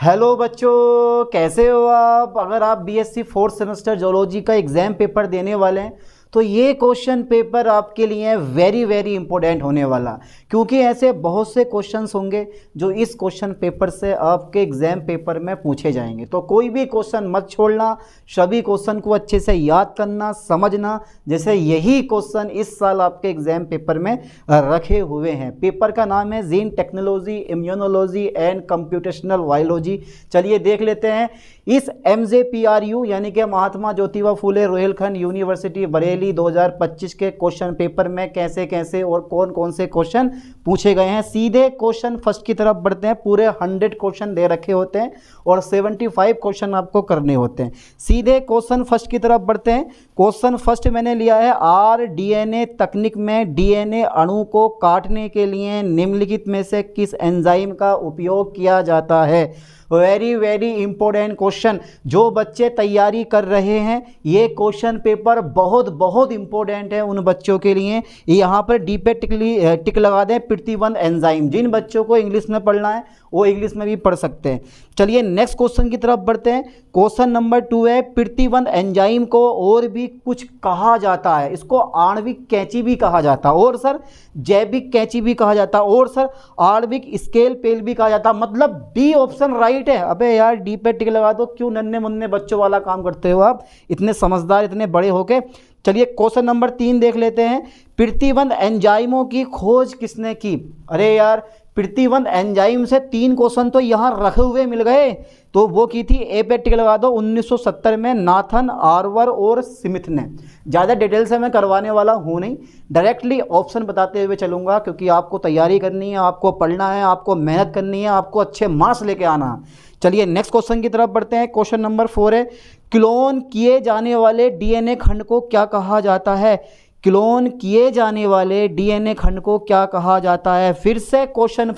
Hello बच्चों, कैसे हो आप। अगर आप बीएससी फोर्थ सेमेस्टर जोलॉजी का एग्ज़ाम पेपर देने वाले हैं तो ये क्वेश्चन पेपर आपके लिए वेरी वेरी इंपॉर्टेंट होने वाला, क्योंकि ऐसे बहुत से क्वेश्चंस होंगे जो इस क्वेश्चन पेपर से आपके एग्ज़ाम पेपर में पूछे जाएंगे। तो कोई भी क्वेश्चन मत छोड़ना, सभी क्वेश्चन को अच्छे से याद करना, समझना, जैसे यही क्वेश्चन इस साल आपके एग्ज़ाम पेपर में रखे हुए हैं। पेपर का नाम है gene technology, immunology and computational biology. चलिए देख लेते हैं। इस MJPRU यानी कि महात्मा ज्योतिबा फुले रोहिलखंड यूनिवर्सिटी बरेली 2025 के क्वेश्चन पेपर में कैसे कैसे और कौन कौन से क्वेश्चन पूछे गए हैं। सीधे क्वेश्चन फर्स्ट की तरफ बढ़ते हैं। पूरे 100 क्वेश्चन दे रखे होते हैं और 75 क्वेश्चन आपको करने होते हैं। सीधे क्वेश्चन फर्स्ट की तरफ बढ़ते हैं। क्वेश्चन फर्स्ट मैंने लिया है, rDNA तकनीक में DNA अणु को काटने के लिए निम्नलिखित में से किस एंजाइम का उपयोग किया जाता है। Very very important question. जो बच्चे तैयारी कर रहे हैं ये क्वेश्चन पेपर बहुत बहुत इंपॉर्टेंट है उन बच्चों के लिए। यहाँ पर डी पे टिक लगा दें, प्रतिबंध एंजाइम। जिन बच्चों को इंग्लिश में पढ़ना है वो इंग्लिश में भी पढ़ सकते हैं। चलिए नेक्स्ट क्वेश्चन की तरफ बढ़ते हैं। क्वेश्चन नंबर 2 है, प्रतिबंध एंजाइम को और भी कुछ कहा जाता है। इसको आणविक कैंची भी कहा जाता है, और सर जैविक कैंची भी कहा जाता है, और सर आणविक स्केल पेल भी कहा जाता है। मतलब डी ऑप्शन राइट है। अबे यार डी पे टिक लगा दो, क्यों नन्हे मुन्ने बच्चों वाला काम करते हो आप, इतने समझदार, इतने बड़े होके। चलिए क्वेश्चन नंबर 3 देख लेते हैं। प्रतिबंध एंजाइमों की खोज किसने की। अरे यार प्रतिबंध एंजाइम से 3 क्वेश्चन तो यहाँ रखे हुए मिल गए, तो वो की थी ए पे टिक लगा दो 1970 में नाथन, आर्वर और स्मिथ ने। ज़्यादा डिटेल से मैं करवाने वाला हूँ नहीं, डायरेक्टली ऑप्शन बताते हुए चलूँगा, क्योंकि आपको तैयारी करनी है, आपको पढ़ना है, आपको मेहनत करनी है, आपको अच्छे मार्क्स लेके आना है। चलिए नेक्स्ट क्वेश्चन की तरफ बढ़ते हैं। क्वेश्चन नंबर 4 है, क्लोन किए जाने वाले DNA खंड को क्या कहा जाता है। क्लोन किए जाने वाले DNA खंड को क्या कहा जाता है। फिर से क्वेश्चन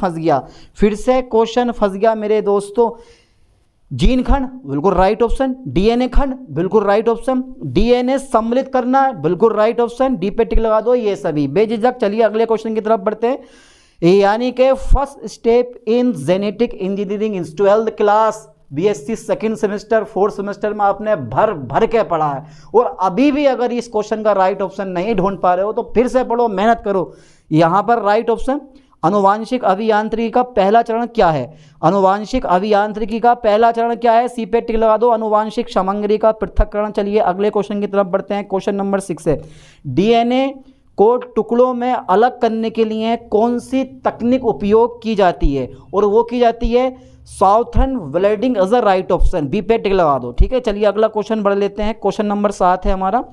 फंस गया मेरे दोस्तों। जीन खंड बिल्कुल राइट ऑप्शन, DNA खंड बिल्कुल राइट ऑप्शन, DNA सम्मिलित करना बिल्कुल राइट ऑप्शन, डी पे टिक लगा दो ये सभी बेझिझक। चलिए अगले क्वेश्चन की तरफ बढ़ते हैं। यानी कि first step in genetic engineering in 12th class BSc second semester fourth semester में आपने भर के पढ़ा है, और अभी भी अगर इस क्वेश्चन का राइट ऑप्शन नहीं ढूंढ पा रहे हो तो फिर से पढ़ो, मेहनत करो। यहाँ पर राइट ऑप्शन, अनुवांशिक अभियांत्रिकी का पहला चरण क्या है। अनुवांशिक अभियांत्रिकी का पहला चरण क्या है, सी पे टिक लगा दो, अनुवांशिक सामग्री का पृथक्करण। चलिए अगले क्वेश्चन की तरफ बढ़ते हैं। क्वेश्चन नंबर 6 है, DNA को टुकड़ों में अलग करने के लिए कौन सी तकनीक उपयोग की जाती है, और वो की जाती है southern blending is a right option, B पे टिक लगा दो। ठीक है, चलिए अगला क्वेश्चन बढ़ लेते हैं। क्वेश्चन नंबर 7 है हमारा,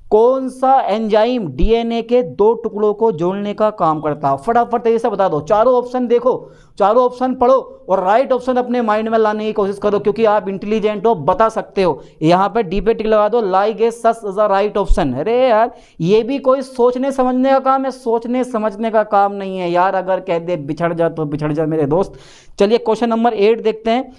कौन सा एंजाइम DNA के 2 टुकड़ों को जोड़ने का काम करता है। फटाफट तेजी से बता दो, चारों ऑप्शन देखो, चारों ऑप्शन पढ़ो और राइट ऑप्शन अपने माइंड में लाने की कोशिश करो, क्योंकि आप इंटेलिजेंट हो, बता सकते हो। यहाँ पर डी पे टिक लगा दो, लाइगेसस इज अ राइट ऑप्शन। अरे यार ये भी कोई सोचने समझने का काम है, सोचने समझने का काम नहीं है यार। अगर कह दे बिछड़ जा तो बिछड़ जा मेरे दोस्त। चलिए क्वेश्चन नंबर 8 देखते हैं।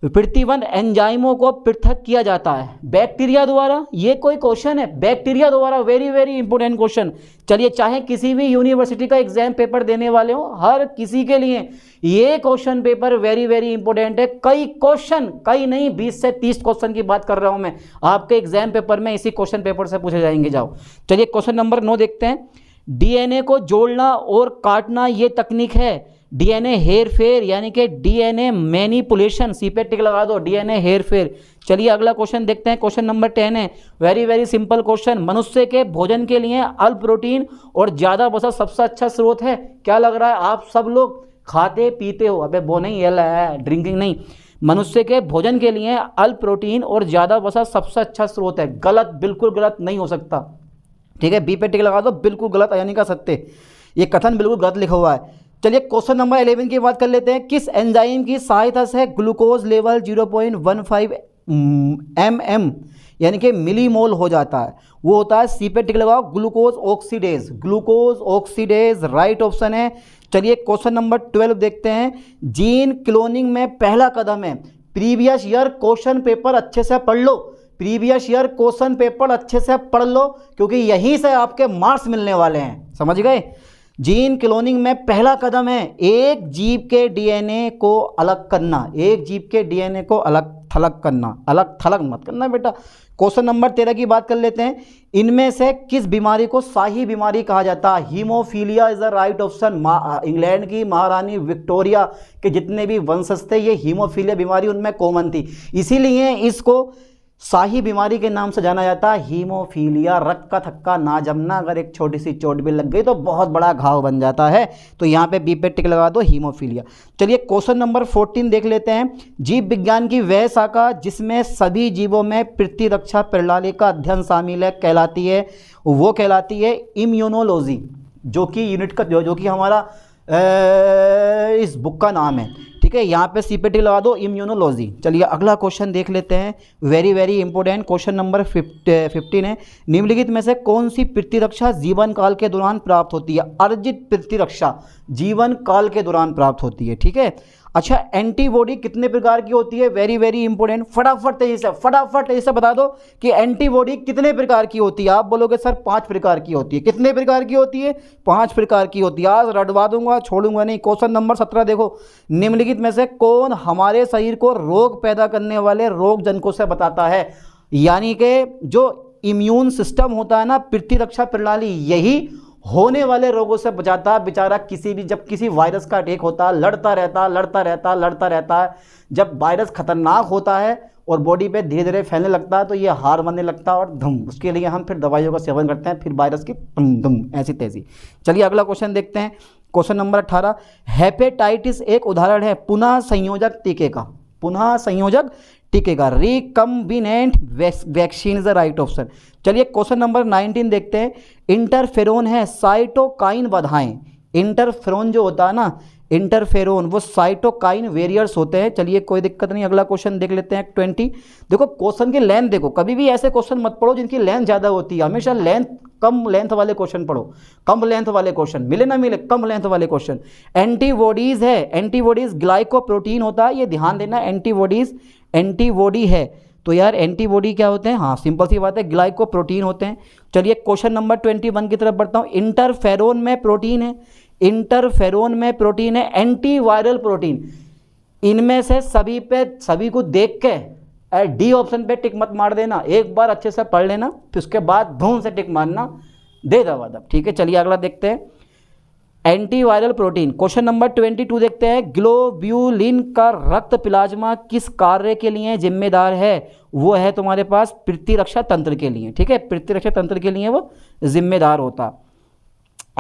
प्रतिबंध एंजाइमों को पृथक किया जाता है बैक्टीरिया द्वारा। ये कोई क्वेश्चन है, बैक्टीरिया द्वारा, वेरी वेरी इंपॉर्टेंट क्वेश्चन। चलिए चाहे किसी भी यूनिवर्सिटी का एग्जाम पेपर देने वाले हो, हर किसी के लिए ये question paper very very important है। कई क्वेश्चन, कई नहीं 20 से 30 क्वेश्चन की बात कर रहा हूं मैं, आपके एग्जाम पेपर में इसी क्वेश्चन पेपर से पूछे जाएंगे। जाओ चलिए क्वेश्चन नंबर 9 देखते हैं। DNA को जोड़ना और काटना ये तकनीक है DNA हेर फेर, यानी कि DNA मैनिपुलेशन, सी पे टिक लगा दो, DNA हेर फेर। चलिए अगला क्वेश्चन देखते हैं। क्वेश्चन नंबर 10 है, वेरी वेरी सिंपल क्वेश्चन। मनुष्य के भोजन के लिए अल्प प्रोटीन और ज़्यादा वसा सबसे अच्छा स्रोत है। क्या लग रहा है आप सब लोग खाते पीते हो। अबे वो नहीं है, ड्रिंकिंग नहीं। मनुष्य के भोजन के लिए अल्प प्रोटीन और ज़्यादा वसा सबसे अच्छा स्रोत है। गलत, बिल्कुल गलत नहीं हो सकता। ठीक है, बी पे टिक लगा दो, बिल्कुल गलत यानी का सत्य, ये कथन बिल्कुल गलत लिखा हुआ है। चलिए क्वेश्चन नंबर 11 की बात कर लेते हैं। किस एंजाइम की सहायता से ग्लूकोज लेवल 0.15 mm यानी कि मिलीमोल हो जाता है। वो होता है, सी पे टिक लगाओ, glucose oxidase. Glucose oxidase right option है। चलिए क्वेश्चन नंबर 12 देखते हैं। जीन क्लोनिंग में पहला कदम है। प्रीवियस ईयर क्वेश्चन पेपर अच्छे से पढ़ लो, प्रीवियस ईयर क्वेश्चन पेपर अच्छे से पढ़ लो, क्योंकि यहीं से आपके मार्क्स मिलने वाले हैं, समझ गए। जीन क्लोनिंग में पहला कदम है एक जीव के डीएनए को अलग करना, एक जीव के डीएनए को अलग थलग करना, अलग थलग मत करना बेटा। क्वेश्चन नंबर 13 की बात कर लेते हैं। इनमें से किस बीमारी को शाही बीमारी कहा जाता है? Haemophilia is the right option. England की महारानी विक्टोरिया के जितने भी वंशज थे ये हीमोफीलिया बीमारी उनमें कॉमन थी, इसीलिए इसको शाही बीमारी के नाम से जाना जाता है। हीमोफीलिया, रक्त का थक्का ना जमना, अगर एक छोटी सी चोट भी लग गई तो बहुत बड़ा घाव बन जाता है, तो यहाँ पे बी पे टिक लगा दो, हीमोफीलिया। चलिए क्वेश्चन नंबर 14 देख लेते हैं। जीव विज्ञान की वह शाखा जिसमें सभी जीवों में प्रतिरक्षा प्रणाली का अध्ययन शामिल है कहलाती है, वो कहलाती है इम्यूनोलॉजी, जो कि यूनिट का जो कि हमारा इस बुक का नाम है, ठीक है। यहाँ पे सीपीटी लगा दो, इम्यूनोलॉजी। चलिए अगला क्वेश्चन देख लेते हैं, very very important question number 15 है। निम्नलिखित में से कौन सी प्रतिरक्षा जीवन काल के दौरान प्राप्त होती है? अर्जित प्रतिरक्षा जीवन काल के दौरान प्राप्त होती है, ठीक है। अच्छा, एंटीबॉडी कितने प्रकार की होती है? वेरी वेरी इंपॉर्टेंट, फटाफट तेजी से बता दो कि एंटीबॉडी कितने प्रकार की होती है। आप बोलोगे सर 5 प्रकार की होती है। कितने प्रकार की होती है? 5 प्रकार की होती है। आज रटवा दूंगा, छोड़ूंगा नहीं। क्वेश्चन नंबर 17 देखो, निम्नलिखित में से कौन हमारे शरीर को रोग पैदा करने वाले रोग जनकों से बताता है? यानी कि जो इम्यून सिस्टम होता है ना, प्रतिरक्षा प्रणाली, यही होने वाले रोगों से बचाता है। बेचारा जब किसी वायरस का अटैक होता है, लड़ता रहता है। जब वायरस खतरनाक होता है और बॉडी पे धीरे धीरे फैलने लगता है तो ये हार बनने लगता है और धम, उसके लिए हम फिर दवाइयों का सेवन करते हैं, फिर वायरस की धम ऐसी तेजी। चलिए अगला क्वेश्चन देखते हैं, क्वेश्चन नंबर 18। हेपेटाइटिस एक उदाहरण है पुनः संयोजक टीके का, पुनः संयोजक टीके का। Recombinant vaccine is the right option. चलिए क्वेश्चन नंबर 19 देखते हैं। इंटरफेरोन है साइटोकाइन बाधाएं। इंटरफेरोन जो होता है ना, इंटरफेरोन वो साइटोकाइन वेरियर्स होते हैं। चलिए कोई दिक्कत नहीं, अगला क्वेश्चन देख लेते हैं 20। देखो क्वेश्चन की लेंथ देखो, कभी भी ऐसे क्वेश्चन मत पढ़ो जिनकी लेंथ ज़्यादा होती है, हमेशा कम लेंथ वाले क्वेश्चन पढ़ो। कम लेंथ वाले क्वेश्चन मिले ना मिले, कम लेंथ वाले क्वेश्चन। एंटीबॉडीज है, एंटीबॉडीज ग्लाइकोप्रोटीन होता है, ये ध्यान देना। एंटीबॉडीज एंटीबॉडी है तो यार एंटीबॉडी क्या होते हैं? हाँ सिंपल सी बात है, ग्लाइकोप्रोटीन होते हैं। चलिए क्वेश्चन नंबर 21 की तरफ बढ़ता हूँ। इंटरफेरोन में प्रोटीन है, इंटरफेरोन में प्रोटीन है एंटीवायरल प्रोटीन। इनमें से सभी को देख के डी ऑप्शन पे टिक मत मार देना, एक बार अच्छे से पढ़ लेना, फिर उसके बाद धूम से टिक मारना, दे दबादब, ठीक है। चलिए अगला देखते हैं, एंटीवायरल प्रोटीन। क्वेश्चन नंबर 22 देखते हैं। ग्लोब्यूलिन का रक्त प्लाज्मा किस कार्य के लिए जिम्मेदार है? वो है तुम्हारे पास प्रतिरक्षा तंत्र के लिए, ठीक है, प्रतिरक्षा तंत्र के लिए वो जिम्मेदार होता,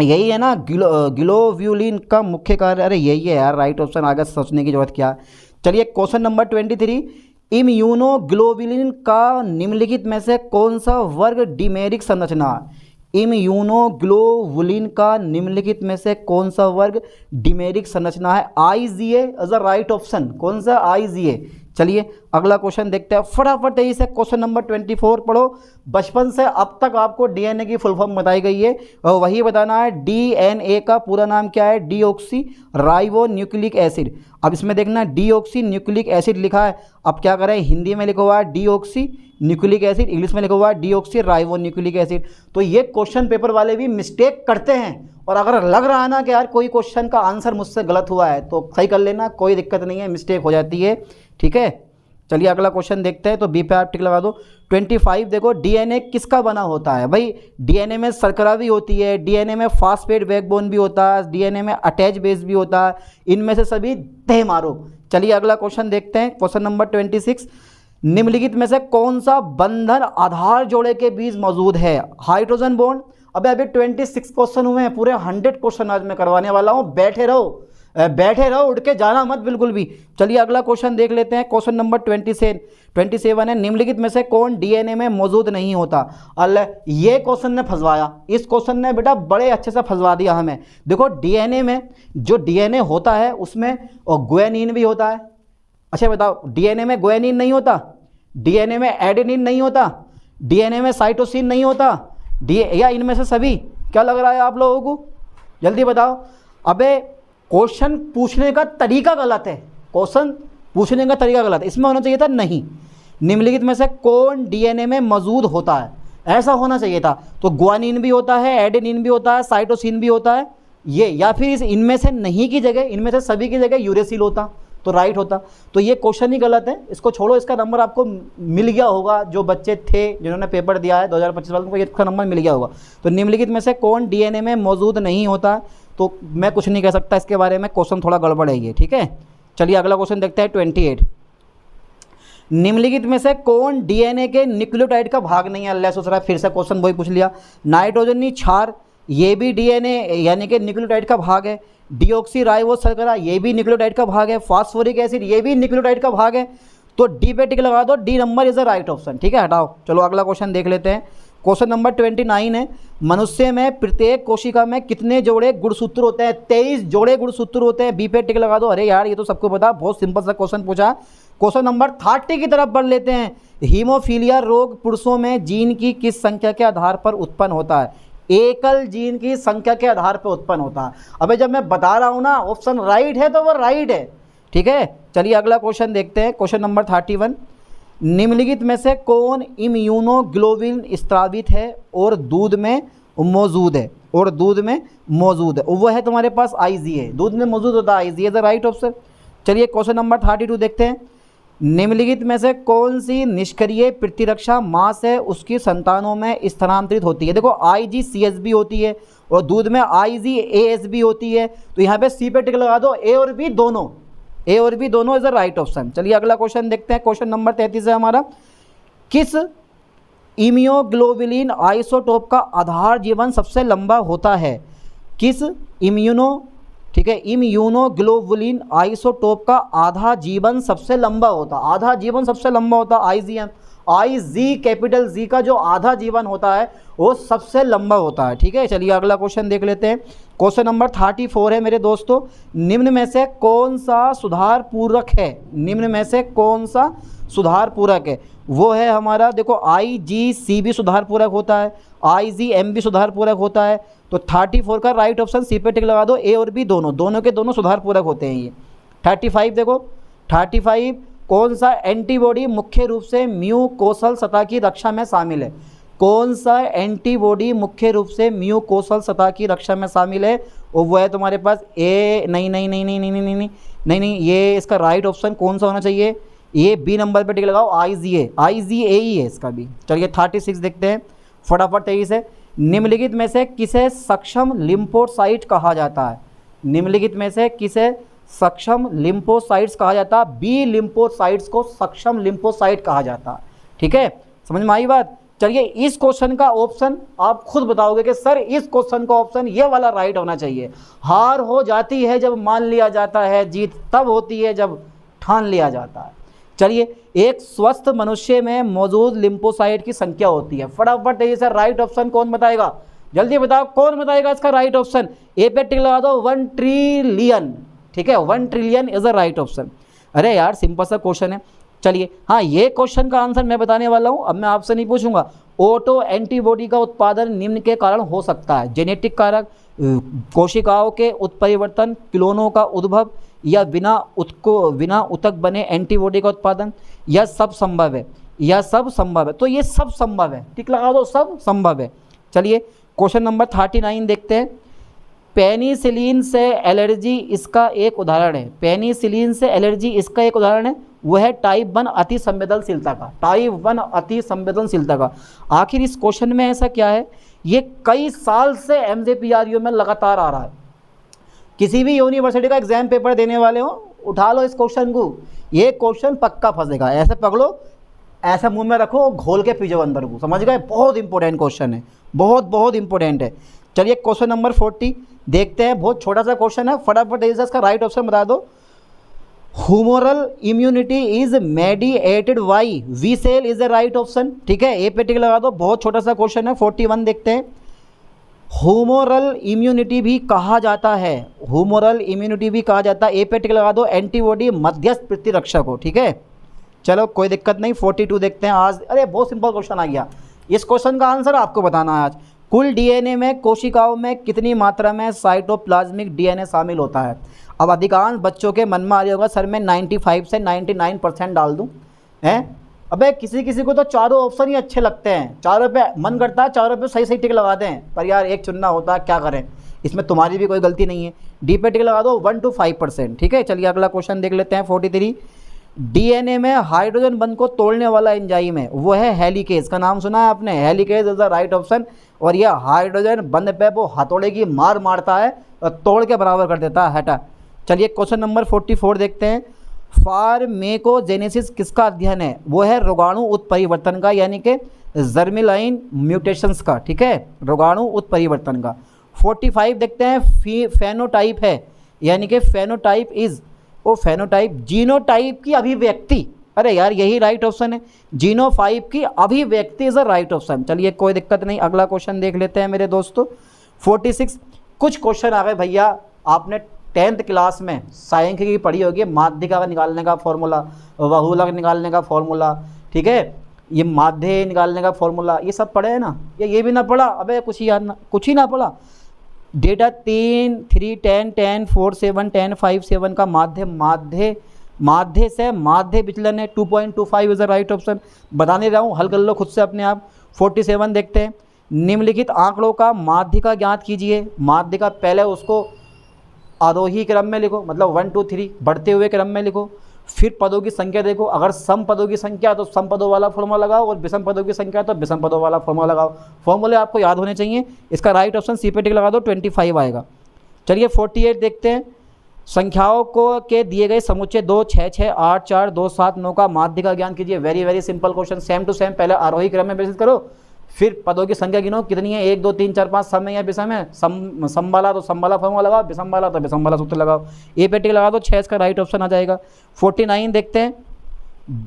यही है ना। ग्लोब्यूलिन का मुख्य कार्य, अरे यही है यार, राइट ऑप्शन, आगे सोचने की जरूरत क्या। चलिए क्वेश्चन नंबर 23। इम्यूनोग्लोबुलिन का निम्नलिखित में से कौन सा वर्ग डिमेरिक संरचना? इम्यूनोग्लोबुलिन का निम्नलिखित में से कौन सा वर्ग डिमेरिक संरचना है? IgA as a right option. कौन सा? IgA। चलिए अगला क्वेश्चन देखते हैं, फटाफट तेजी से। क्वेश्चन नंबर 24 पढ़ो। बचपन से अब तक आपको डीएनए की फुल फॉर्म बताई गई है और वही बताना है। डीएनए का पूरा नाम क्या है? Deoxy ribo nucleic acid. अब इसमें देखना डीऑक्सी न्यूक्लिक एसिड लिखा है, अब क्या करें, हिंदी में लिखा हुआ है डीऑक्सी न्यूक्लिक एसिड, इंग्लिश में लिखा हुआ है डीऑक्सी राइबो न्यूक्लिक एसिड। तो ये क्वेश्चन पेपर वाले भी मिस्टेक करते हैं, और अगर लग रहा है ना कि यार कोई क्वेश्चन का आंसर मुझसे गलत हुआ है तो सही कर लेना, कोई दिक्कत नहीं है, मिस्टेक हो जाती है, ठीक है। चलिए अगला क्वेश्चन देखते हैं, तो बी पे आप टिक लगा दो। 25 देखो, डीएनए किसका बना होता है? भाई डीएनए में शर्करा भी होती है, डीएनए में फास्फेट बैकबोन भी होता है, डीएनए में अटैच बेस भी होता है, इनमें से सभी तय मारो। चलिए अगला क्वेश्चन देखते हैं, क्वेश्चन नंबर 26। निम्नलिखित में से कौन सा बंधन आधार जोड़े के बीच मौजूद है? Hydrogen bond. अभी 26 क्वेश्चन हुए हैं, पूरे 100 क्वेश्चन आज मैं करवाने वाला हूँ, बैठे रहो, उठ के जाना मत बिल्कुल भी। चलिए अगला क्वेश्चन देख लेते हैं, क्वेश्चन नंबर 27 है। निम्नलिखित में से कौन डीएनए में मौजूद नहीं होता? अल्लाह, ये क्वेश्चन ने फंसवाया, इस क्वेश्चन ने बेटा बड़े अच्छे से फंसवा दिया हमें। देखो डीएनए में जो डीएनए होता है उसमें ग्वानिन भी होता है। अच्छा बताओ, डीएनए में ग्वानिन नहीं होता, डीएनए में एडेनिन नहीं होता, डीएनए में साइटोसिन नहीं होता, या इनमें से सभी? क्या लग रहा है आप लोगों को? जल्दी बताओ। अबे क्वेश्चन पूछने का तरीका गलत है, क्वेश्चन पूछने का तरीका गलत है, इसमें होना चाहिए था नहीं, निम्नलिखित में से कौन डीएनए में मौजूद होता है, ऐसा होना चाहिए था। तो ग्वानिन भी होता है, एडेनिन भी होता है, साइटोसिन भी होता है, ये, या फिर इस इनमें से नहीं की जगह, इनमें से सभी की जगह यूरेसिल होता तो राइट होता। तो ये क्वेश्चन ही गलत है, इसको छोड़ो। इसका नंबर आपको मिल गया होगा, जो बच्चे थे जिन्होंने पेपर दिया है 2025 वाले को, इसका नंबर मिल गया होगा। तो निम्नलिखित में से कौन डीएनए में मौजूद नहीं होता? तो मैं कुछ नहीं कह सकता इसके बारे में, क्वेश्चन थोड़ा गड़बड़ है ये, ठीक है। चलिए अगला क्वेश्चन देखते हैं 28। निम्नलिखित में से कौन डीएनए के न्यूक्लियोटाइड का भाग नहीं है? अल्लाह सोच रहा है फिर से क्वेश्चन वही पूछ लिया। नाइट्रोजनी क्षार, ये भी डीएनए यानी कि न्यूक्लियोटाइड का भाग है। डीऑक्सी राइबोस शर्करा, ये भी न्यूक्लियोटाइड का भाग है। फास्फोरिक एसिड, ये भी न्यूक्लियोटाइड का भाग है। तो डी पे टिक लगा दो, D number is the right option, ठीक है। हटाओ, चलो अगला क्वेश्चन देख लेते हैं। क्वेश्चन नंबर 29 है, मनुष्य में प्रत्येक कोशिका में कितने जोड़े गुणसूत्र होते हैं? 23 जोड़े गुणसूत्र होते हैं। बी पे टिक लगा दो। अरे यार ये तो सबको पता, बहुत सिंपल सा क्वेश्चन पूछा। क्वेश्चन नंबर 30 की तरफ बढ़ लेते हैं। हीमोफीलिया रोग पुरुषों में जीन की किस संख्या के आधार पर उत्पन्न होता है? एकल जीन की संख्या के आधार पर उत्पन्न होता है। अबे जब मैं बता रहा हूं ना ऑप्शन राइट है तो वो राइट है, ठीक है। चलिए अगला क्वेश्चन देखते हैं। क्वेश्चन नंबर 31, निम्नलिखित में से कौन इम्यूनोग्लोबिन स्रावित है और दूध में मौजूद है? और दूध में मौजूद है वो है तुम्हारे पास आईजी है, दूध में मौजूद होता है IG, is the right option. चलिए क्वेश्चन नंबर 32 देखते हैं। निम्नलिखित में से कौन सी निष्क्रिय प्रतिरक्षा मांस है उसकी संतानों में स्थानांतरित होती है? देखो IgCSB होती है और दूध में IgASB होती है। तो यहाँ पे सी पे टिक लगा दो, ए और बी दोनों, ए और बी दोनों इज द राइट ऑप्शन। चलिए अगला क्वेश्चन देखते हैं। क्वेश्चन नंबर 33 है हमारा, किस इम्यूनोग्लोबुलिन आइसोटोप का आधार जीवन सबसे लंबा होता है? किस ठीक है, इम्यूनोग्लोबुलिन आइसोटोप का आधा जीवन सबसे लंबा होता, आधा जीवन सबसे लंबा होता IgM, IG कैपिटल जी का जो आधा जीवन होता है वो सबसे लंबा होता है, ठीक है। चलिए अगला क्वेश्चन देख लेते हैं। क्वेश्चन नंबर 34 है मेरे दोस्तों, निम्न में से कौन सा सुधार पूरक है? निम्न में से कौन सा सुधार पूरक है? वो है हमारा, देखो IgC भी सुधार पूरक होता है, IgM भी सुधार पूरक होता है। तो 34 का राइट ऑप्शन सी पे टिक लगा दो, ए और बी दोनों, दोनों के दोनों सुधार पूरक होते हैं ये। 35 देखो, 35 कौन सा एंटीबॉडी मुख्य रूप से म्यूकोसल सतह की रक्षा में शामिल है? कौन सा एंटीबॉडी मुख्य रूप से म्यूकोसल सतह की रक्षा में शामिल है? और वो है तुम्हारे पास ए, नहीं, ये इसका राइट ऑप्शन कौन सा होना चाहिए? ये बी नंबर पे टिक लगाओ, IgA ही है इसका भी। चलिए 36 देखते हैं फटाफट 23 है। निम्नलिखित में से किसे सक्षम लिम्फोसाइट कहा जाता है? निम्नलिखित में से किसे सक्षम लिम्फोसाइट्स कहा जाता है? बी लिम्फोसाइट्स को सक्षम लिम्फोसाइट कहा जाता है, ठीक है। समझ में आई बात? चलिए इस क्वेश्चन का ऑप्शन आप खुद बताओगे कि सर इस क्वेश्चन का ऑप्शन ये वाला राइट होना चाहिए। हार हो जाती है जब मान लिया जाता है, जीत तब होती है जब ठान लिया जाता है। चलिए, एक स्वस्थ मनुष्य में मौजूद लिम्फोसाइट की संख्या होती है। फटाफट ये सर राइट ऑप्शन कौन बताएगा? जल्दी बताओ कौन बताएगा इसका राइट ऑप्शन? ए पे टिक लगा दो, 1 ट्रिलियन, ठीक है, 1 trillion is the right option. अरे यार सिंपल सा क्वेश्चन है। चलिए हाँ, ये क्वेश्चन का आंसर मैं बताने वाला हूँ, अब मैं आपसे नहीं पूछूंगा। ऑटो एंटीबॉडी का उत्पादन निम्न के कारण हो सकता है: जेनेटिक कारक, कोशिकाओं के उत्परिवर्तन, क्लोनों का उद्भव, या बिना उतक बने एंटीबॉडी का उत्पादन, यह सब संभव है, यह सब संभव है। तो ये सब संभव है, टिक लगा दो, सब संभव है। चलिए क्वेश्चन नंबर 39 देखते हैं। पेनिसिलिन से एलर्जी इसका एक उदाहरण है। पेनिसिलिन से एलर्जी इसका एक उदाहरण है, वह है टाइप 1 अति संवेदनशीलता का, टाइप 1 अति संवेदनशीलता का। आखिर इस क्वेश्चन में ऐसा क्या है? ये कई साल से MJPRU में लगातार आ रहा है। किसी भी यूनिवर्सिटी का एग्जाम पेपर देने वाले हो, उठा लो इस क्वेश्चन को, ये क्वेश्चन पक्का फंसेगा। ऐसे पकड़ो, ऐसा मुंह में रखो, घोल के पी जाओ अंदर को, समझ गए? बहुत इंपॉर्टेंट क्वेश्चन है, बहुत इंपॉर्टेंट है। चलिए क्वेश्चन नंबर 40 देखते हैं, बहुत छोटा सा क्वेश्चन है, फटाफट इसका राइट ऑप्शन बता दो। Humoral immunity is mediated by B cell is the right option, ठीक है, ए पे टिक लगा दो, बहुत छोटा सा क्वेश्चन है। 41 देखते हैं। ह्यूमरल इम्यूनिटी भी कहा जाता है, ह्यूमरल इम्यूनिटी भी कहा जाता है, ए पे टिक लगा दो, एंटीबॉडी मध्यस्थ प्रतिरक्षा को, ठीक है। चलो कोई दिक्कत नहीं। 42 देखते हैं आज। अरे बहुत सिंपल क्वेश्चन आ गया, इस क्वेश्चन का आंसर आपको बताना है आज। कुल डीएनए में कोशिकाओं में कितनी मात्रा में साइटोप्लाज्मिक डीएनए शामिल होता है? अब अधिकांश बच्चों के मन में आ रही होगा सर मैं 95 से 99% डाल दूं, हैं? अबे किसी किसी को तो चारों ऑप्शन ही अच्छे लगते हैं, चारों पे मन करता है चारों पे सही सही टिक लगा दें, पर यार एक चुनना होता है, क्या करें, इसमें तुम्हारी भी कोई गलती नहीं है। डी पे टिक लगा दो 1 to 5%। ठीक है, चलिए अगला क्वेश्चन देख लेते हैं 43। डीएनए में हाइड्रोजन बंध को तोड़ने वाला एंजाइम है, वो है हेलिकेज। का नाम सुना है आपने? Helicase is the right option. और यह हाइड्रोजन बंध पे वो हथौड़े की मार मारता है और तोड़ के बराबर कर देता है। हटा। चलिए क्वेश्चन नंबर 44 देखते हैं। फार्मेकोजेनेसिस किसका अध्ययन है? वो है रोगाणु उत्परिवर्तन का, यानी कि जर्मिलाइन म्यूटेशंस का। ठीक है, रोगाणु उत्परिवर्तन का। 45 देखते हैं। फेनोटाइप है, यानी कि फेनोटाइप इज, वो फेनोटाइप जीनोटाइप की अभिव्यक्ति। अरे यार यही राइट ऑप्शन है, जीनोटाइप की अभिव्यक्ति इज अ राइट ऑप्शन। चलिए कोई दिक्कत नहीं, अगला क्वेश्चन देख लेते हैं मेरे दोस्तों 46। कुछ क्वेश्चन आ गए भैया, आपने 10th क्लास में सांख्यिकी पढ़ी होगी, माध्यिका का निकालने का फॉर्मूला, बहुलक निकालने का फॉर्मूला, ठीक है, ये माध्य निकालने का फॉर्मूला, ये सब पढ़े हैं ना? ये भी ना पढ़ा? अबे कुछ ही याद ना, कुछ ही ना पढ़ा। डेटा 3, 3, 10, 10, 4, 7, 10, 5, 7 का माध्य से माध्य विचलन है। 2.25 इज द राइट ऑप्शन। बता नहीं रहा हूँ, हल कर लो खुद से अपने आप। 47 देखते हैं। निम्नलिखित आंकड़ों का माध्यिका ज्ञात कीजिए। माध्यिका पहले उसको आरोही क्रम में लिखो, मतलब 1 2 3 बढ़ते हुए क्रम में लिखो। फिर पदों की संख्या देखो, अगर सम पदों की संख्या तो सम पदों वाला फॉर्मूला लगाओ, और विषम पदों की संख्या तो विषम पदों वाला फॉर्मूला लगाओ। फॉर्मूले आपको याद होने चाहिए। इसका राइट ऑप्शन सी पे टिक लगा दो, 25 आएगा। चलिए 48 देखते हैं। संख्याओं को के दिए गए समुच्चय 2, 6, 6, 8, 4, 2, 7, 9 का माध्यिका ज्ञान कीजिए। Very very simple question, same to same. पहले आरोही क्रम में बेसिस करो, फिर पदों की संख्या गिनो कितनी है, 1 2 3 4 5, सम है या विषम है। सम वाला तो सम वाला फॉर्मूला लगाओ, विषम वाला तो विषम वाला सूत्र लगाओ। ए पे टिक लगा दो, 6 इसका राइट ऑप्शन आ जाएगा। 49 देखते हैं।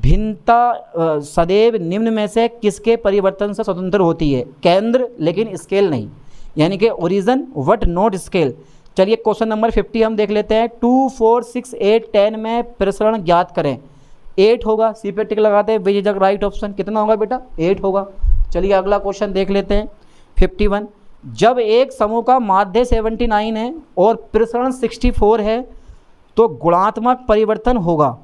भिन्नता सदैव निम्न में से किसके परिवर्तन से स्वतंत्र होती है? केंद्र लेकिन स्केल नहीं, यानी कि ओरिजिन वट नॉट स्केल। चलिए क्वेश्चन नंबर 50 हम देख लेते हैं। 2, 4, 6, 8, 10 में प्रसरण ज्ञात करें। 8 होगा, सी पे टिक लगाते हैं, बेझिझक राइट ऑप्शन। कितना होगा बेटा? 8 होगा। चलिए अगला क्वेश्चन देख लेते हैं 51। जब एक समूह का माध्य 79 है और प्रसरण 64 है तो गुणात्मक परिवर्तन होगा।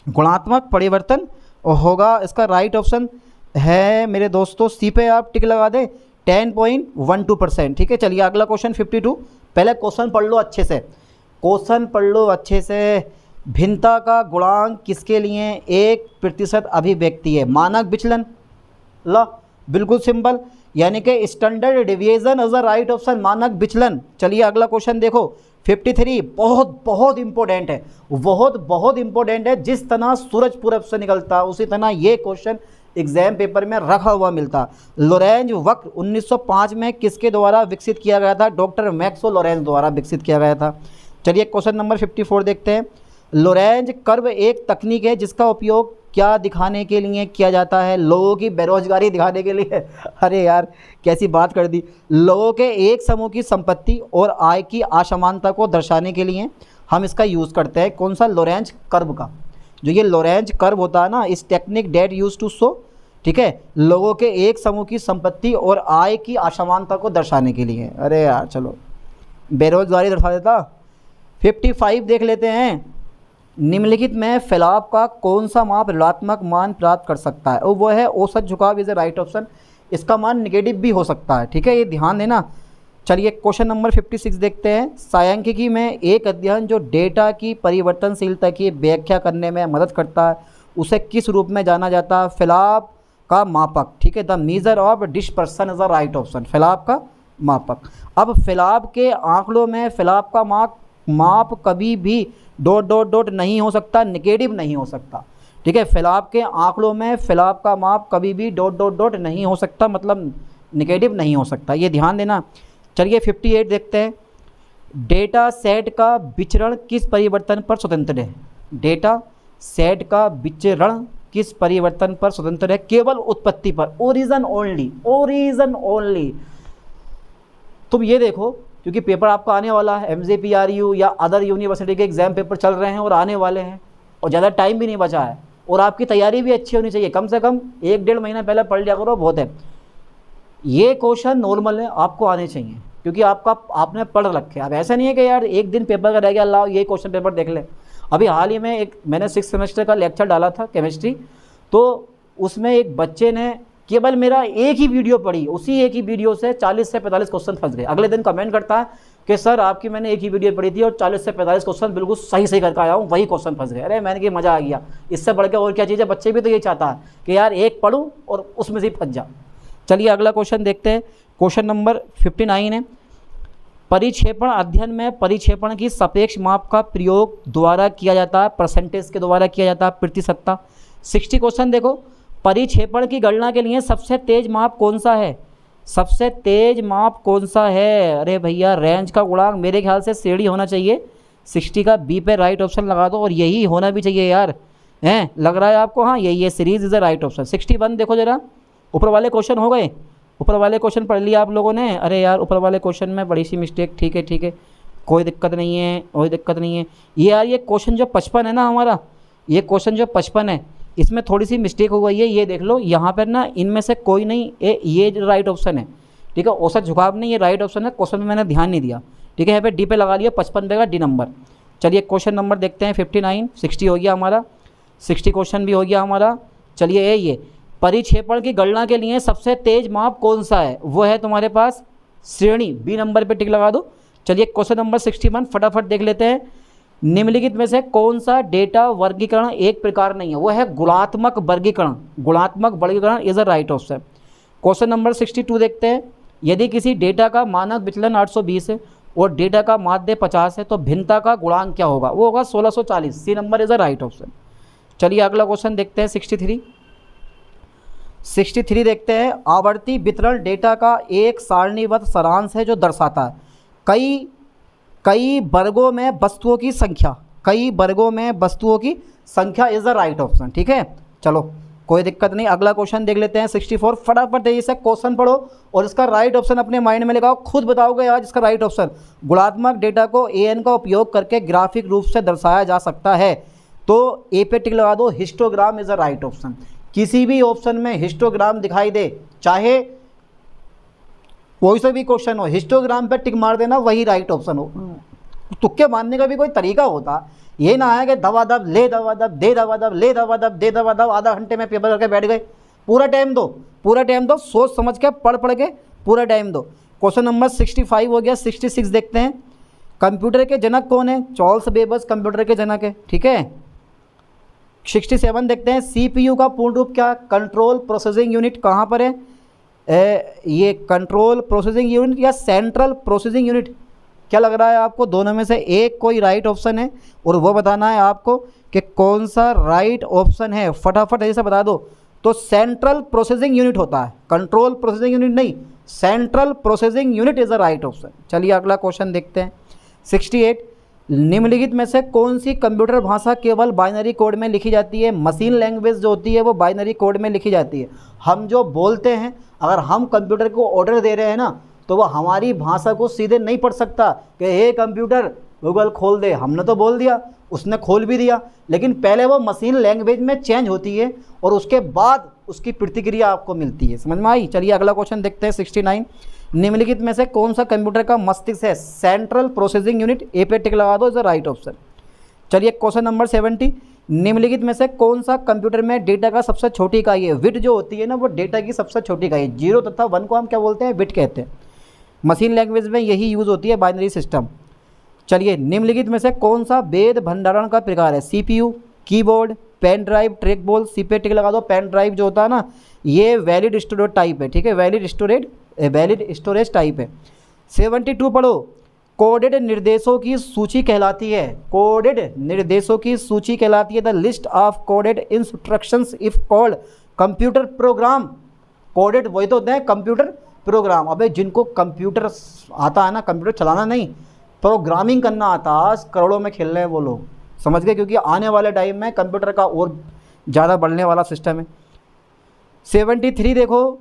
गुणात्मक परिवर्तन होगा, इसका राइट ऑप्शन है मेरे दोस्तों, सी पे आप टिक लगा दें, 10.12%। ठीक है, चलिए अगला क्वेश्चन 52। पहले क्वेश्चन पढ़ लो अच्छे से, क्वेश्चन पढ़ लो अच्छे से। भिन्नता का गुणांक किसके लिए 1% अभिव्यक्ति है? मानक विचलन। ला बिल्कुल सिंपल, यानी कि standard deviation is the right option, मानक विचलन। चलिए अगला क्वेश्चन देखो 53। बहुत बहुत इंपॉर्टेंट है, बहुत इंपॉर्टेंट है। जिस तरह सूरज पूरब से निकलता उसी तरह ये क्वेश्चन एग्जाम पेपर में रखा हुआ मिलता। लोरेंज वक्र 1905 में किसके द्वारा विकसित किया गया था? डॉक्टर मैक्सवेल लोरेंज द्वारा विकसित किया गया था। चलिए क्वेश्चन नंबर 54 देखते हैं। लोरेंज कर्व एक तकनीक है जिसका उपयोग क्या दिखाने के लिए किया जाता है? लोगों की बेरोजगारी दिखाने के लिए। अरे यार कैसी बात कर दी। लोगों के एक समूह की संपत्ति और आय की असमानता को दर्शाने के लिए हम इसका यूज़ करते हैं। कौन सा? लोरेंज कर्व का। जो ये लोरेंज कर्व होता है ना, इस technique that use to show, ठीक है, लोगों के एक समूह की संपत्ति और आय की असमानता को दर्शाने के लिए। अरे यार चलो, बेरोजगारी दर्शा देता। 55 देख लेते हैं। निम्नलिखित में फैलाव का कौन सा माप ऋणात्मक मान प्राप्त कर सकता है? और वो है औसत झुकाव इज ए राइट ऑप्शन। इसका मान निगेटिव भी हो सकता है। ठीक है, ये ध्यान देना। चलिए क्वेश्चन नंबर 56 देखते हैं। सांख्यिकी में एक अध्ययन जो डेटा की परिवर्तनशीलता की व्याख्या करने में मदद करता है उसे किस रूप में जाना जाता है? फैलाव का मापक। ठीक है, the measure of dispersion is the right option, फैलाव का मापक। अब फैलाव के आंकड़ों में फैलाव का माप कभी भी ... नहीं हो सकता, नेगेटिव नहीं हो सकता। ठीक है, फैलाव के आंकड़ों में फैलाव का माप कभी भी ... नहीं हो सकता, मतलब नेगेटिव नहीं हो सकता, ये ध्यान देना। चलिए 58 देखते हैं। डेटा सेट का विचरण किस परिवर्तन पर स्वतंत्र है? डेटा सेट का विचरण किस परिवर्तन पर स्वतंत्र है? केवल उत्पत्ति पर, ओरिजिन ओनली, ओरिजिन ओनली। तुम ये देखो, क्योंकि पेपर आपका आने वाला है, MJPRU या अदर यूनिवर्सिटी के एग्जाम पेपर चल रहे हैं और आने वाले हैं, और ज़्यादा टाइम भी नहीं बचा है, और आपकी तैयारी भी अच्छी होनी चाहिए। कम से कम 1-1.5 महीना पहले पढ़ लिया करो, बहुत है। ये क्वेश्चन नॉर्मल है, आपको आने चाहिए, क्योंकि आपने पढ़ रखे। अब ऐसा नहीं है कि यार एक दिन पेपर का रह गया, लाओ ये क्वेश्चन पेपर देख ले। अभी हाल ही में मैंने 6th सेमेस्टर का लेक्चर डाला था केमिस्ट्री, तो उसमें एक बच्चे ने केवल मेरा एक ही वीडियो पढ़ी, उसी एक ही वीडियो से 40 से 45 क्वेश्चन फंस गए। अगले दिन कमेंट करता है कि सर आपकी मैंने एक ही वीडियो पढ़ी थी और 40 से 45 क्वेश्चन बिल्कुल सही सही करके आया हूँ, वही क्वेश्चन फंस गए। अरे मैंने कि मज़ा आ गया, इससे बढ़ के और क्या चीज़ है। बच्चे भी तो ये चाहता है कि यार एक पढ़ूँ और उसमें से ही फंस जा। चलिए अगला क्वेश्चन देखते हैं। क्वेश्चन नंबर 59 है, परिक्षेपण अध्ययन में परिक्षेपण की सापेक्ष माप का प्रयोग द्वारा किया जाता है, परसेंटेज के द्वारा किया जाता है, प्रतिशतता। 60 क्वेश्चन देखो, परिक्षेपण की गणना के लिए सबसे तेज माप कौन सा है, सबसे तेज माप कौन सा है। अरे भैया रेंज का गुणांक मेरे ख्याल से सीढ़ी होना चाहिए। 60 का बी पे राइट ऑप्शन लगा दो, और यही होना भी चाहिए यार, हैं लग रहा है आपको। हाँ यही है, series is the right option. 61 देखो जरा, ऊपर वाले क्वेश्चन हो गए, ऊपर वाले क्वेश्चन पढ़ लिया आप लोगों ने। अरे यार ऊपर वाले क्वेश्चन में बड़ी सी मिस्टेक, ठीक है कोई दिक्कत नहीं है, कोई दिक्कत नहीं है। ये यार ये क्वेश्चन जो 55 है ना हमारा, ये क्वेश्चन जो 55 है इसमें थोड़ी सी मिस्टेक हो गई है। ये देख लो यहाँ पर ना, इनमें से कोई नहीं, ये राइट ऑप्शन है, ठीक है। औसत झुकाव नहीं, ये राइट ऑप्शन है। क्वेश्चन में मैंने ध्यान नहीं दिया, ठीक है। यहाँ पे डी पे लगा लिया, 55 पे का डी नंबर। चलिए क्वेश्चन नंबर देखते हैं 59। 60 हो गया हमारा, 60 क्वेश्चन भी हो गया हमारा। चलिए ये परिक्षेपण की गणना के लिए सबसे तेज माप कौन सा है, वो है तुम्हारे पास श्रेणी, बी नंबर पे टिक लगा दो। चलिए क्वेश्चन नंबर 61 फटाफट देख लेते हैं। निम्नलिखित में से कौन सा डेटा वर्गीकरण एक प्रकार नहीं है, वो है गुणात्मक वर्गीकरण। गुणात्मक वर्गीकरण is a right option. Question number 62 देखते हैं। यदि किसी डेटा का मानक विचलन 820 है और डेटा का माध्य 50 है तो भिन्नता का गुणांक क्या होगा, वो होगा 1640। C number is a right option. चलिए अगला क्वेश्चन देखते हैं 63 देखते हैं। आवर्ती वितरण डेटा का एक सारणीबद्ध सारांश है जो दर्शाता है कई वर्गों में वस्तुओं की संख्या, कई वर्गों में वस्तुओं की संख्या इज द राइट ऑप्शन, ठीक है। चलो कोई दिक्कत नहीं, अगला क्वेश्चन देख लेते हैं 64। फटाफट तेजी से क्वेश्चन पढ़ो और इसका राइट ऑप्शन अपने माइंड में लगाओ, खुद बताओगे आज इसका राइट ऑप्शन। गुणात्मक डेटा को एन का उपयोग करके ग्राफिक रूप से दर्शाया जा सकता है, तो ए पे टिक लगा दो। Histogram is a right option. किसी भी ऑप्शन में हिस्टोग्राम दिखाई दे, चाहे कोई सा भी क्वेश्चन हो, हिस्टोग्राम पे टिक मार देना, वही राइट ऑप्शन हो। तुक्के मारने का भी कोई तरीका होता, ये ना है कि दवा दब ले दवा दब दे दवा दब ले दवा दब दे दवा दब, आधा घंटे में पेपर करके बैठ गए। पूरा टाइम दो, पूरा टाइम दो, सोच समझ के पढ़ के पूरा टाइम दो। क्वेश्चन नंबर 65 हो गया। 66 देखते हैं। कंप्यूटर के जनक कौन है, चार्ल्स बेबज कंप्यूटर के जनक है, ठीक है। 67 देखते हैं। CPU का पूर्ण रूप क्या, कंट्रोल प्रोसेसिंग यूनिट। कहाँ पर है ये कंट्रोल प्रोसेसिंग यूनिट या सेंट्रल प्रोसेसिंग यूनिट, क्या लग रहा है आपको, दोनों में से एक कोई राइट ऑप्शन है और वो बताना है आपको कि कौन सा राइट ऑप्शन है। फटाफट ऐसे बता दो। तो सेंट्रल प्रोसेसिंग यूनिट होता है, कंट्रोल प्रोसेसिंग यूनिट नहीं, central processing unit is a right option. चलिए अगला क्वेश्चन देखते हैं 68। निम्नलिखित में से कौन सी कंप्यूटर भाषा केवल बाइनरी कोड में लिखी जाती है। मशीन लैंग्वेज जो होती है वो बाइनरी कोड में लिखी जाती है। हम जो बोलते हैं, अगर हम कंप्यूटर को ऑर्डर दे रहे हैं ना, तो वो हमारी भाषा को सीधे नहीं पढ़ सकता कि हे कंप्यूटर गूगल खोल दे। हमने तो बोल दिया, उसने खोल भी दिया, लेकिन पहले वो मशीन लैंग्वेज में चेंज होती है और उसके बाद उसकी प्रतिक्रिया आपको मिलती है। समझ में आई। चलिए अगला क्वेश्चन देखते हैं 69। निम्नलिखित में से कौन सा कंप्यूटर का मस्तिष्क है, सेंट्रल प्रोसेसिंग यूनिट। ए पे टिक लगा दो, इज द राइट ऑप्शन। चलिए क्वेश्चन नंबर 70। निम्नलिखित में से कौन सा कंप्यूटर में डेटा का सबसे छोटी इकाई है। बिट जो होती है ना, वो डेटा की सबसे छोटी इकाई है। 0 तथा 1 को हम क्या बोलते हैं, बिट कहते हैं। मशीन लैंग्वेज में यही यूज़ होती है, बाइनरी सिस्टम। चलिए निम्नलिखित में से कौन सा वेद भंडारण का प्रकार है। CPU, keyboard, pen drive, track ball. C पे टिक लगा दो। पेन ड्राइव जो होता है ना, ये वैलिड स्टोरेज टाइप है, ठीक है, वैलिड स्टोरेज टाइप है। 72 पढ़ो। कोडेड निर्देशों की सूची कहलाती है, कोडेड निर्देशों की सूची कहलाती है the list of coded instructions if called computer program. Coded वही तो होते हैं कंप्यूटर प्रोग्राम। अबे जिनको कंप्यूटर आता है ना, कंप्यूटर चलाना नहीं, प्रोग्रामिंग करना आता, आज करोड़ों में खेल रहे हैं वो लोग, समझ गए, क्योंकि आने वाले टाइम में कंप्यूटर का और ज़्यादा बढ़ने वाला सिस्टम है। 73 देखो।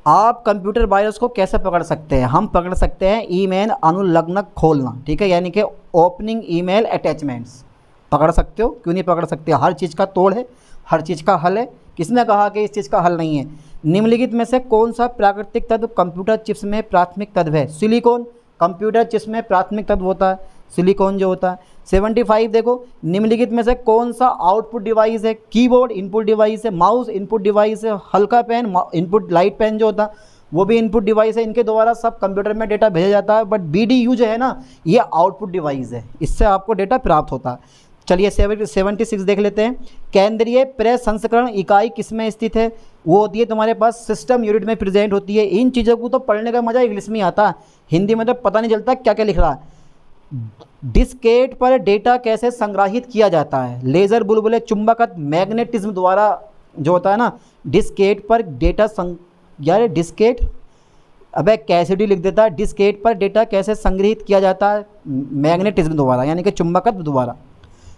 आप कंप्यूटर वायरस को कैसे पकड़ सकते हैं। हम पकड़ सकते हैं ईमेल अनुलग्नक खोलना, ठीक है, यानी कि ओपनिंग ईमेल अटैचमेंट्स। पकड़ सकते हो, क्यों नहीं पकड़ सकते। हर चीज़ का तोड़ है, हर चीज़ का हल है। किसने कहा कि इस चीज़ का हल नहीं है। निम्नलिखित में से कौन सा प्राकृतिक तत्व कंप्यूटर चिप्स में प्राथमिक तत्व है। सिलिकॉन कंप्यूटर चिप्स में प्राथमिक तत्व होता है। सिलिकॉन जो होता है। 75 देखो, निम्नलिखित में से कौन सा आउटपुट डिवाइस है? कीबोर्ड इनपुट डिवाइस है, माउस इनपुट डिवाइस है, हल्का पेन इनपुट, लाइट पेन जो होता है वो भी इनपुट डिवाइस है। इनके द्वारा सब कंप्यूटर में डेटा भेजा जाता है, बट BDU जो है ना ये आउटपुट डिवाइस है, इससे आपको डेटा प्राप्त होता है। चलिए 76 देख लेते हैं। केंद्रीय प्रसंस्करण इकाई किस में स्थित है? वो होती है तुम्हारे पास सिस्टम यूनिट में प्रेजेंट होती है। इन चीज़ों को तो पढ़ने का मज़ा इंग्लिश में आता है, हिंदी में तो पता नहीं चलता क्या क्या लिख रहा है। डिस्केट पर डेटा कैसे संग्रहित किया जाता है? लेज़र, बुलबुले, चुंबकत्व, मैग्नेटिज्म द्वारा जो होता है ना, डिस्केट पर डेटा यार डिस्केट, अबे कैसेडी लिख देता है। डिस्केट पर डेटा कैसे संग्रहित किया जाता है? मैग्नेटिज्म द्वारा, यानी कि चुंबकत्व द्वारा।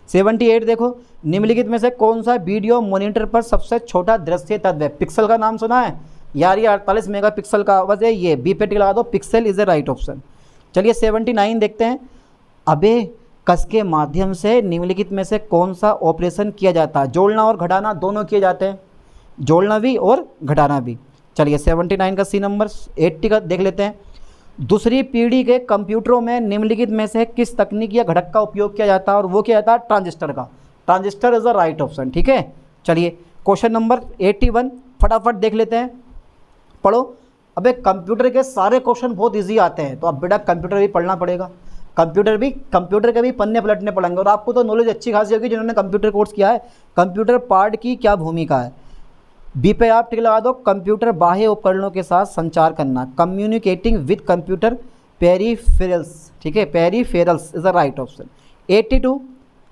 78 देखो, निम्नलिखित में से कौन सा वीडियो मॉनिटर पर सबसे छोटा दृश्य तत्व है? पिक्सल का नाम सुना है यार, ये 48 मेगापिक्सल का बस है, ये बी पे टिक लगा दो, pixel is the right option. चलिए 79 देखते हैं। अबे कस के माध्यम से निम्नलिखित में से कौन सा ऑपरेशन किया जाता है? जोड़ना और घटाना दोनों किए जाते हैं, जोड़ना भी और घटाना भी। चलिए 79 का सी नंबर। 80 का देख लेते हैं। दूसरी पीढ़ी के कंप्यूटरों में निम्नलिखित में से किस तकनीक या घटक का उपयोग किया जाता है? और वो क्या जाता है? ट्रांजिस्टर का। Transistor is the right option, ठीक है। चलिए क्वेश्चन नंबर 81 फटाफट देख लेते हैं, पढ़ो। अबे कंप्यूटर के सारे क्वेश्चन बहुत इजी आते हैं, तो अब बेटा कंप्यूटर भी पढ़ना पड़ेगा, कंप्यूटर के भी पन्ने पलटने पड़ेंगे। और आपको तो नॉलेज अच्छी खासी होगी जिन्होंने कंप्यूटर कोर्स किया है। कंप्यूटर पार्ट की क्या भूमिका है? बी पे आप टिक लगा दो। कंप्यूटर बाह्य उपकरणों के साथ संचार करना, कम्युनिकेटिंग विद कंप्यूटर पेरिफेरल्स, ठीक है, peripherals is the right option. 82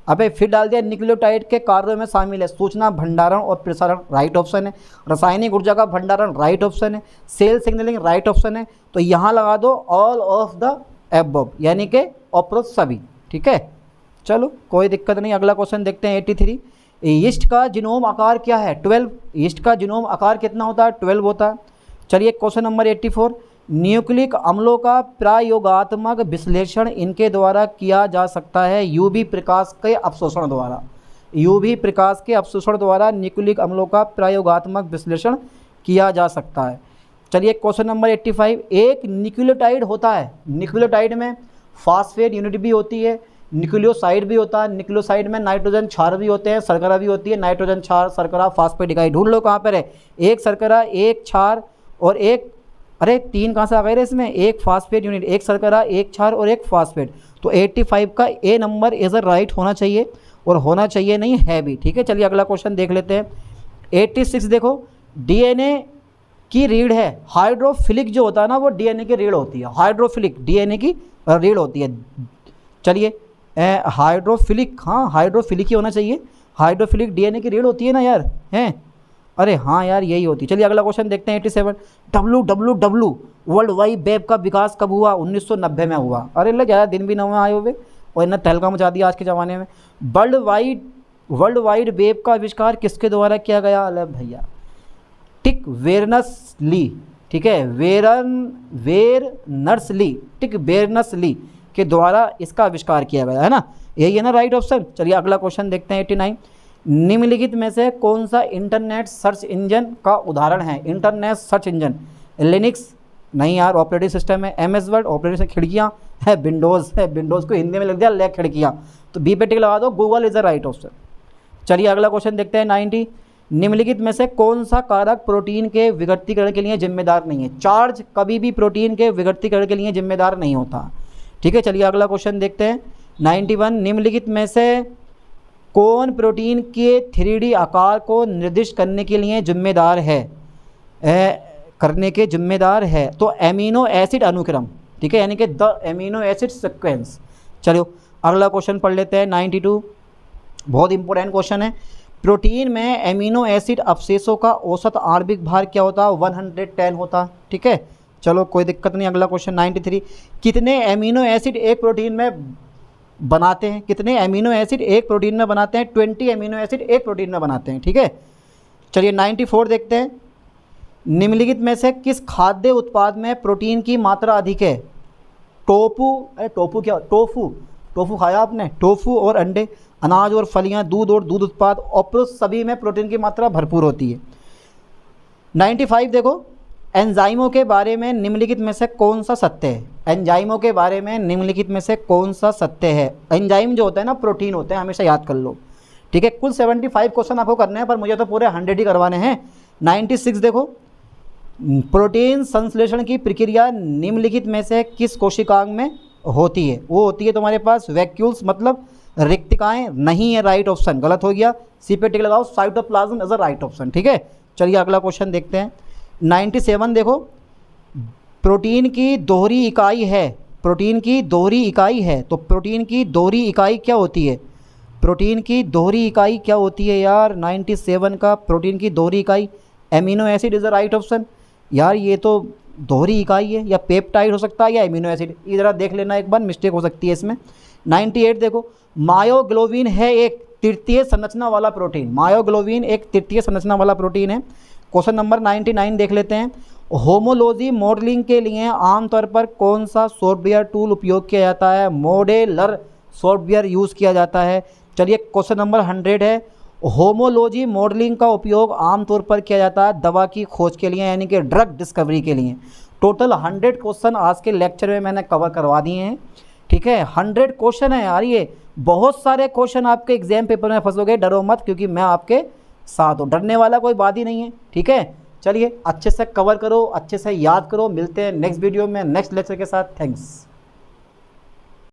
अबे फिर डाल दिया, न्यूक्लियोटाइड के कार्यों में शामिल है सूचना भंडारण और प्रसारण, राइट ऑप्शन है। रासायनिक ऊर्जा का भंडारण, राइट ऑप्शन है। सेल सिग्नलिंग, राइट ऑप्शन है। तो यहाँ लगा दो ऑल ऑफ द एबव, यानी कि उपरोक्त सभी, ठीक है। चलो कोई दिक्कत नहीं, अगला क्वेश्चन देखते हैं। 83 यीस्ट का जीनोम आकार क्या है? 12। यीस्ट का जीनोम आकार कितना होता है? 12 होता है। चलिए क्वेश्चन नंबर 84 न्यूक्लिक अम्लों का प्रयोगात्मक विश्लेषण इनके द्वारा किया जा सकता है यूवी प्रकाश के अवशोषण द्वारा। यूवी प्रकाश के अवशोषण द्वारा न्यूक्लिक अम्लों का प्रयोगात्मक विश्लेषण किया जा सकता है। चलिए क्वेश्चन नंबर 85 एक न्यूक्लियोटाइड होता है, न्यूक्लियोटाइड में फास्फेट यूनिट भी होती है, न्यूक्लियोसाइड भी होता है, न्यूक्लियोसाइड में नाइट्रोजन क्षार भी होते हैं, शर्करा भी होती है। नाइट्रोजन क्षार, शर्करा, फास्फेट इकाई ढूंढ लो कहाँ पर है। एक शर्करा, एक क्षार और एक, अरे 3 कहाँ से आ गए रे इसमें? एक फास्फेट यूनिट, एक शर्करा, एक क्षार और एक फास्फेट। तो 85 का ए नंबर इज राइट होना चाहिए, और होना चाहिए नहीं है भी, ठीक है। चलिए अगला क्वेश्चन देख लेते हैं। 86 देखो डीएनए की रीढ़ है, हाइड्रोफिलिक जो होता है ना वो डीएनए की रीढ़ होती है, हाइड्रोफिलिक डीएनए की रीढ़ होती है। चलिए हाइड्रोफिलिक, हाँ हाइड्रोफिलिक ही होना चाहिए, हाइड्रोफिलिक डीएनए की रीढ़ होती है ना यार, हैं? अरे हाँ यार यही होती है। चलिए अगला क्वेश्चन देखते हैं। 87 WWW वर्ल्ड वाइड वेब का विकास कब हुआ? 1990 में हुआ। अरे ले ज़्यादा दिन भी ना हुए आए हुए, और इन्हें तहलका मचा दिया आज के ज़माने में। वर्ल्ड वाइड वेब का आविष्कार किसके द्वारा किया गया? अरे भैया टिक वेरनस ली, ठीक है, वेरनर्स ली, टिक वेरनस ली के द्वारा इसका आविष्कार किया गया है ना, यही है ना राइट ऑप्शन। चलिए अगला क्वेश्चन देखते हैं। 89 निम्नलिखित में से कौन सा इंटरनेट सर्च इंजन का उदाहरण है? इंटरनेट सर्च इंजन लिनक्स नहीं यार, ऑपरेटिंग सिस्टम है। MS वर्ड ऑपरेटिंग खिड़कियाँ है, विंडोज़ है, विंडोज़ को हिंदी में लिख दिया ले खिड़कियाँ, तो बी पे टिक लगा दो, Google is the right option. चलिए अगला क्वेश्चन देखते हैं। 90 निम्नलिखित में से कौन सा कारक प्रोटीन के विघटीकरण के लिए जिम्मेदार नहीं है? चार्ज कभी भी प्रोटीन के विघटीकरण के लिए जिम्मेदार नहीं होता, ठीक है। चलिए अगला क्वेश्चन देखते हैं। 91 निम्नलिखित में से कौन प्रोटीन के 3D आकार को निर्दिष्ट करने के लिए जिम्मेदार है? तो एमिनो एसिड अनुक्रम, ठीक है, यानी कि द एमिनो एसिड सीक्वेंस। चलो अगला क्वेश्चन पढ़ लेते हैं। 92 बहुत इंपॉर्टेंट क्वेश्चन है। प्रोटीन में एमिनो एसिड अवशेषों का औसत आणविक भार क्या होता? 110 होता, ठीक है। चलो कोई दिक्कत नहीं। अगला क्वेश्चन 93 कितने एमिनो एसिड एक प्रोटीन में बनाते हैं? कितने एमिनो एसिड एक प्रोटीन में बनाते हैं? 20 एमिनो एसिड एक प्रोटीन में बनाते हैं, ठीक है। चलिए 94 देखते हैं। निम्नलिखित में से किस खाद्य उत्पाद में प्रोटीन की मात्रा अधिक है? टोफू, अरे टोफू क्या? टोफू खाया आपने? टोफू और अंडे, अनाज और फलियां, दूध और दूध उत्पाद, उपरोक्त सभी में प्रोटीन की मात्रा भरपूर होती है। 95 देखो एंजाइमों के बारे में निम्नलिखित में से कौन सा सत्य है? एंजाइमों के बारे में निम्नलिखित में से कौन सा सत्य है। एंजाइम जो होता है ना प्रोटीन होते हैं, हमेशा याद कर लो, ठीक है। कुल 75 क्वेश्चन आपको करने हैं, पर मुझे तो पूरे 100 ही करवाने हैं। 96 देखो, प्रोटीन संश्लेषण की प्रक्रिया निम्नलिखित में से किस कोशिकांग में होती है। वो होती है तुम्हारे पास वैक्यूल्स, मतलब रिक्तिकाएं, नहीं है राइट ऑप्शन, गलत हो गया। सी पे टिक लगाओ, cytoplasm is a right option, ठीक है। चलिए अगला क्वेश्चन देखते हैं। 97 देखो, प्रोटीन की दोहरी इकाई है, प्रोटीन की दोहरी इकाई है, तो प्रोटीन की दोहरी इकाई क्या होती है। प्रोटीन की दोहरी इकाई क्या होती है यार। 97 का प्रोटीन की दोहरी इकाई amino acid is the right option. यार ये तो दोहरी इकाई है, या पेप्टाइड हो सकता है या एमिनो एसिड, ये ज़रा देख लेना एक बार, मिस्टेक हो सकती है इसमें। 98 देखो, मायोग्लोबिन है एक तृतीय संरचना वाला प्रोटीन, मायोग्लोबिन एक तृतीय संरचना वाला प्रोटीन है। क्वेश्चन नंबर 99 देख लेते हैं। होमोलॉजी मॉडलिंग के लिए आमतौर पर कौन सा सॉफ्टवेयर टूल उपयोग किया जाता है। मॉडेलर सॉफ्टवेयर यूज़ किया जाता है। चलिए क्वेश्चन नंबर 100 है, होमोलॉजी मॉडलिंग का उपयोग आमतौर पर किया जाता है दवा की खोज के लिए, यानी कि ड्रग डिस्कवरी के लिए। टोटल 100 क्वेश्चन आज के लेक्चर में मैंने कवर करवा दिए हैं, ठीक है। 100 क्वेश्चन है यार, ये बहुत सारे क्वेश्चन आपके एग्जाम पेपर में फंसोगे, डरो मत, क्योंकि मैं आपके साथ हूँ, डरने वाला कोई बात ही नहीं है, ठीक है। चलिए अच्छे से कवर करो, अच्छे से याद करो, मिलते हैं नेक्स्ट वीडियो में नेक्स्ट लेक्चर के साथ। थैंक्स।